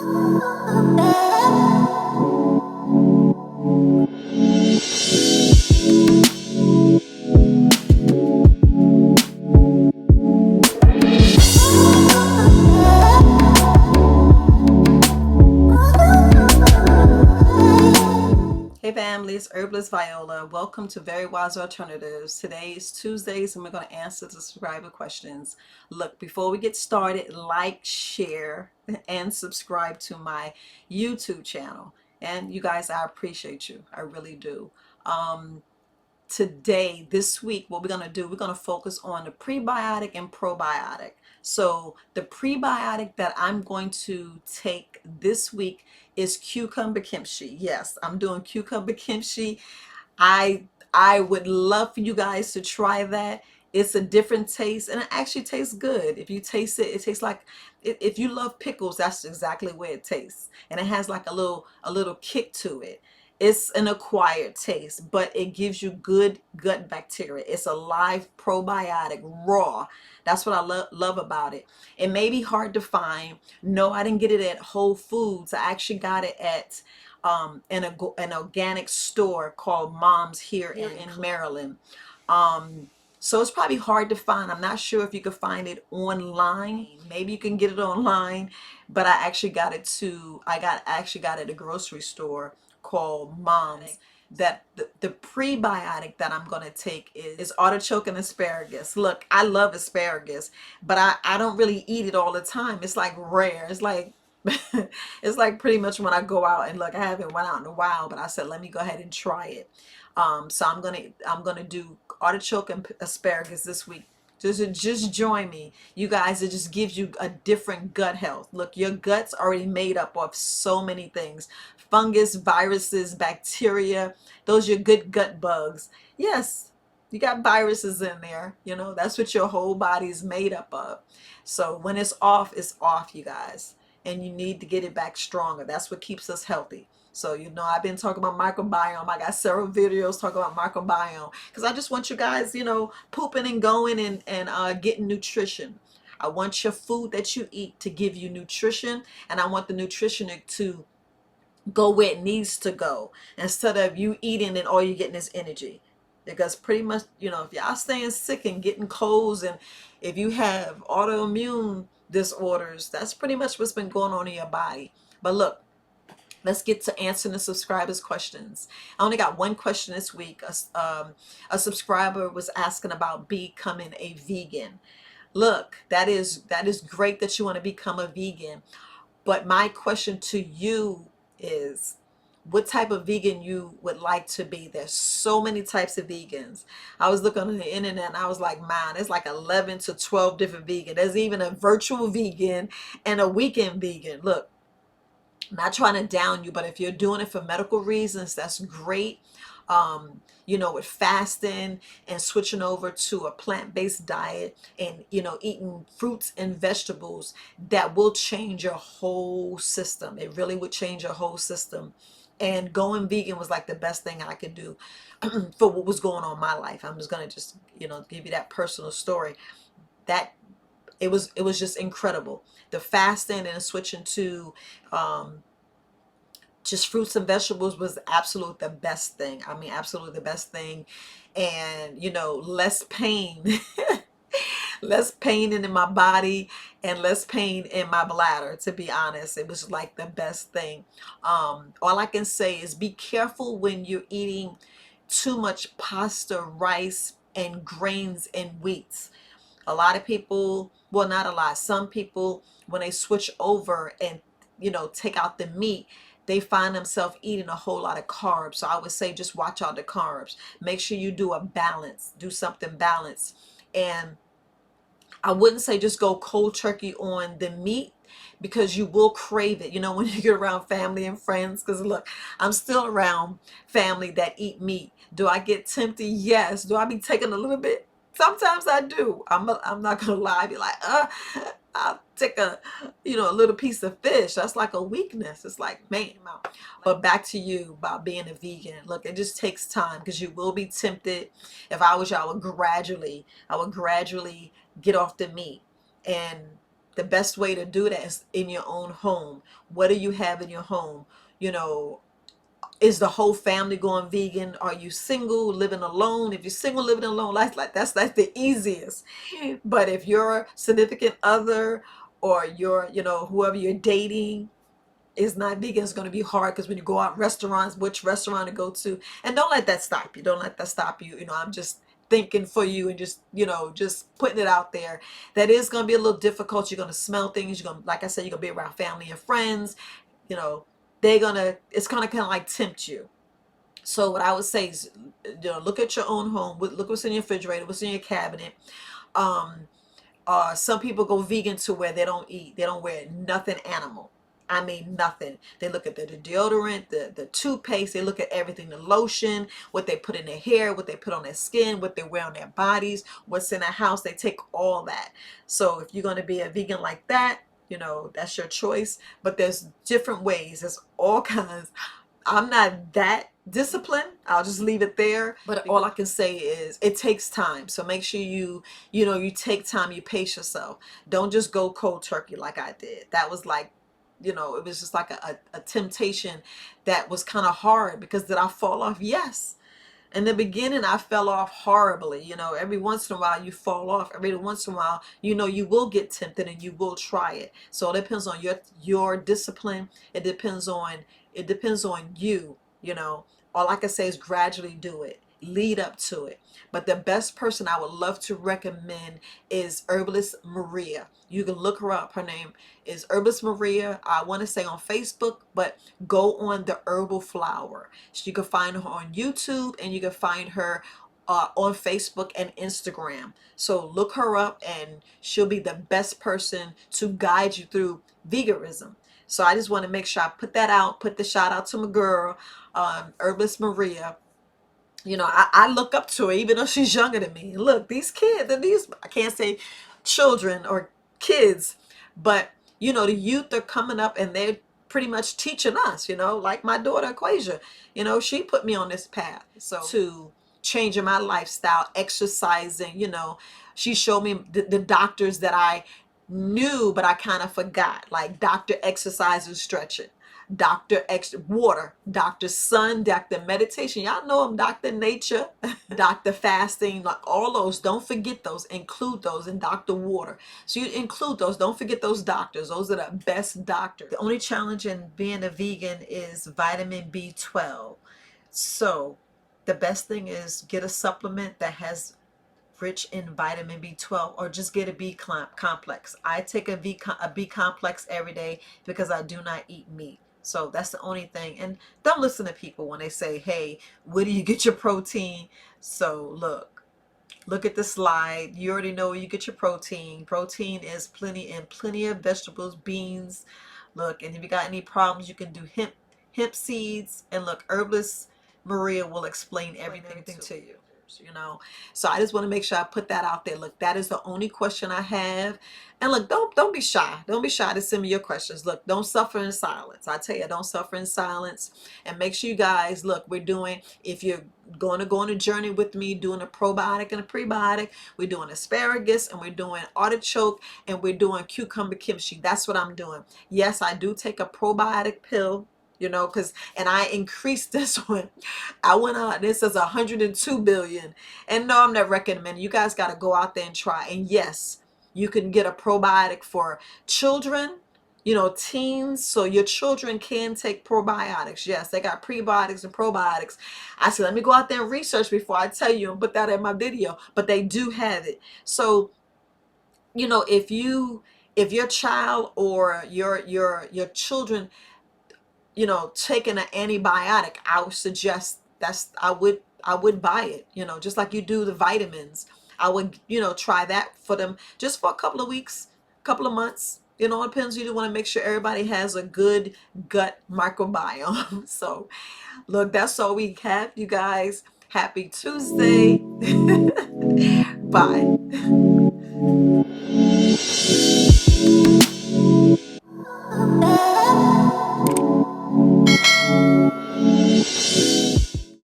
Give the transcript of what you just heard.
Hey family, it's Herbalist Viola. Welcome to Very Wise Alternatives. Today is Tuesdays and we're going to answer the subscriber questions. Look, before we get started, like, share, and subscribe to my YouTube channel. And you guys, I appreciate you. I really do. Today, this week, what we're going to do, we're going to focus on the prebiotic and probiotic. So the prebiotic that I'm going to take this week is cucumber kimchi. Yes, I'm doing cucumber kimchi. I would love for you guys to try that. It's a different taste and it actually tastes good. If you taste it, it tastes like if you love pickles, that's exactly where it tastes. And it has like a little kick to it. It's an acquired taste, but it gives you good gut bacteria. It's a live probiotic, raw. That's what I love about it. It may be hard to find. No, I didn't get it at Whole Foods. I actually got it at an organic store called Mom's here in Maryland. So it's probably hard to find. I'm not sure if you could find it online. Maybe you can get it online, but I actually got it actually got it at a grocery store called Mom's. That the prebiotic that I'm going to take is artichoke and asparagus. Look, I love asparagus, but I don't really eat it all the time. It's like rare. It's like it's like pretty much when I go out and look, I haven't went out in a while, but I said let me go ahead and try it. So I'm gonna do artichoke and asparagus this week. Just join me, you guys. It just gives you a different gut health. Look, your gut's already made up of so many things: fungus, viruses, bacteria. Those are your good gut bugs. Yes, you got viruses in there. You know that's what your whole body is made up of. So when it's off, you guys, and you need to get it back stronger. That's what keeps us healthy. So, I've been talking about microbiome. I got several videos talking about microbiome because I just want you guys, pooping and going and getting nutrition. I want your food that you eat to give you nutrition, and I want the nutrition to go where it needs to go instead of you eating and all you're getting is energy. Because pretty much, if y'all staying sick and getting colds, and if you have autoimmune disorders, that's pretty much what's been going on in your body. But look, let's get to answering the subscribers' questions. I only got one question this week. A subscriber was asking about becoming a vegan. Look, that is great that you want to become a vegan. But my question to you is what type of vegan you would like to be. There's so many types of vegans. I was looking on the internet and I was like, man, it's like 11 to 12 different vegan. There's even a virtual vegan and a weekend vegan. Look, I'm not trying to down you, but if you're doing it for medical reasons, that's great. With fasting and switching over to a plant-based diet and, eating fruits and vegetables, that will change your whole system. It really would change your whole system. And going vegan was like the best thing I could do for what was going on in my life. I'm just going to just, give you that personal story. That it was just incredible. The fasting and switching to just fruits and vegetables was absolute the best thing. I mean, absolutely the best thing. And less pain. Less pain in my body and less pain in my bladder, to be honest. It was like the best thing. All I can say is be careful when you're eating too much pasta, rice, and grains and wheats. A lot of people, well, not a lot, some people, when they switch over and take out the meat, they find themselves eating a whole lot of carbs. So I would say just watch out the carbs. Make sure you do a balance, do something balanced. And I wouldn't say just go cold turkey on the meat, because you will crave it, when you get around family and friends. Because look, I'm still around family that eat meat. Do I get tempted? Yes. Do I be taking a little bit? Sometimes I do. I'm not gonna lie. I be like, I'll take a little piece of fish. That's like a weakness. It's like, man. But back to you about being a vegan. Look, it just takes time because you will be tempted. If I was you, I would gradually get off the meat. And The best way to do that is in your own home. What do you have in your home? You know, is the whole family going vegan? Are you single, living alone? If you're single, living alone, that's the easiest. But if your significant other or your, you know, whoever you're dating is not vegan, it's going to be hard, because when you go out restaurants, which restaurant to go to, and don't let that stop you. Don't let that stop you. You know, I'm just thinking for you and just, you know, just putting it out there. That is going to be a little difficult. You're going to smell things. You're going to, like I said, you're going to be around family and friends. You know, it's going to kind of like tempt you. So what I would say is, you know, look at your own home. Look what's in your refrigerator, what's in your cabinet. Um, some people go vegan to where they don't wear nothing animal. I mean, nothing. They look at the deodorant, the toothpaste, they look at everything, the lotion, what they put in their hair, what they put on their skin, what they wear on their bodies, what's in their house. They take all that. So if you're going to be a vegan like that, you know, that's your choice. But there's different ways. There's all kinds. I'm not that disciplined. I'll just leave it there. But all I can say is it takes time. So make sure you know, you take time, you pace yourself. Don't just go cold turkey like I did. That was like, you know, it was just like a temptation that was kind of hard, because did I fall off? Yes. In the beginning, I fell off horribly. You know, every once in a while you fall off. Every once in a while, you know, you will get tempted and you will try it. So it depends on your discipline. It depends on you. You know, all I can say is gradually do it. Lead up to it. But the best person I would love to recommend is Herbalist Maria. You can look her up. Her name is Herbalist Maria. I want to say on Facebook, but go on the Herbal Flower. So you can find her on YouTube, and you can find her on Facebook and Instagram. So look her up, and she'll be the best person to guide you through veganism. So I just want to make sure I put that out, put the shout out to my girl, Herbalist Maria. You know, I look up to her, even though she's younger than me. Look, these kids, and these, I can't say children or kids, but, you know, the youth are coming up and they're pretty much teaching us, you know, like my daughter, Equasia, you know, she put me on this path. So to changing my lifestyle, exercising, you know, she showed me the doctors that I knew, but I kind of forgot, like Dr. Exercise and Stretching. Dr. Extra Water, Dr. Sun, Dr. Meditation. Y'all know them, Dr. Nature, Dr. Fasting, like all those. Don't forget those. Include those in Dr. Water. So you include those. Don't forget those doctors. Those are the best doctors. The only challenge in being a vegan is vitamin B12. So the best thing is get a supplement that has rich in vitamin B12, or just get a B complex. I take a B complex every day because I do not eat meat. So that's the only thing. And don't listen to people when they say, hey, where do you get your protein? So look at the slide. You already know where you get your protein. Protein is plenty of vegetables, beans. Look, and if you got any problems, you can do hemp seeds. And look, Herbalist Maria will explain everything to you. You know, so I just want to make sure I put that out there. Look, that is the only question I have. And look, don't be shy. Don't be shy to send me your questions. Look, don't suffer in silence. I tell you, don't suffer in silence. And make sure you guys, look, we're doing, if you're going to go on a journey with me, doing a probiotic and a prebiotic, we're doing asparagus, and we're doing artichoke, and we're doing cucumber kimchi. That's what I'm doing. Yes, I do take a probiotic pill, you know, and I increased this one. I went out, this says 102 billion. And no, I'm not recommending. You guys got to go out there and try. And yes, you can get a probiotic for children, you know, teens. So your children can take probiotics. Yes, they got prebiotics and probiotics. I said, let me go out there and research before I tell you and put that in my video. But they do have it. So, you know, if your child or your children, you know, taking an antibiotic, I would suggest I would buy it, you know, just like you do the vitamins. I would, you know, try that for them just for a couple of weeks, couple of months. You know, it depends. You do want to make sure everybody has a good gut microbiome. So look, that's all we have, you guys. Happy Tuesday. Bye.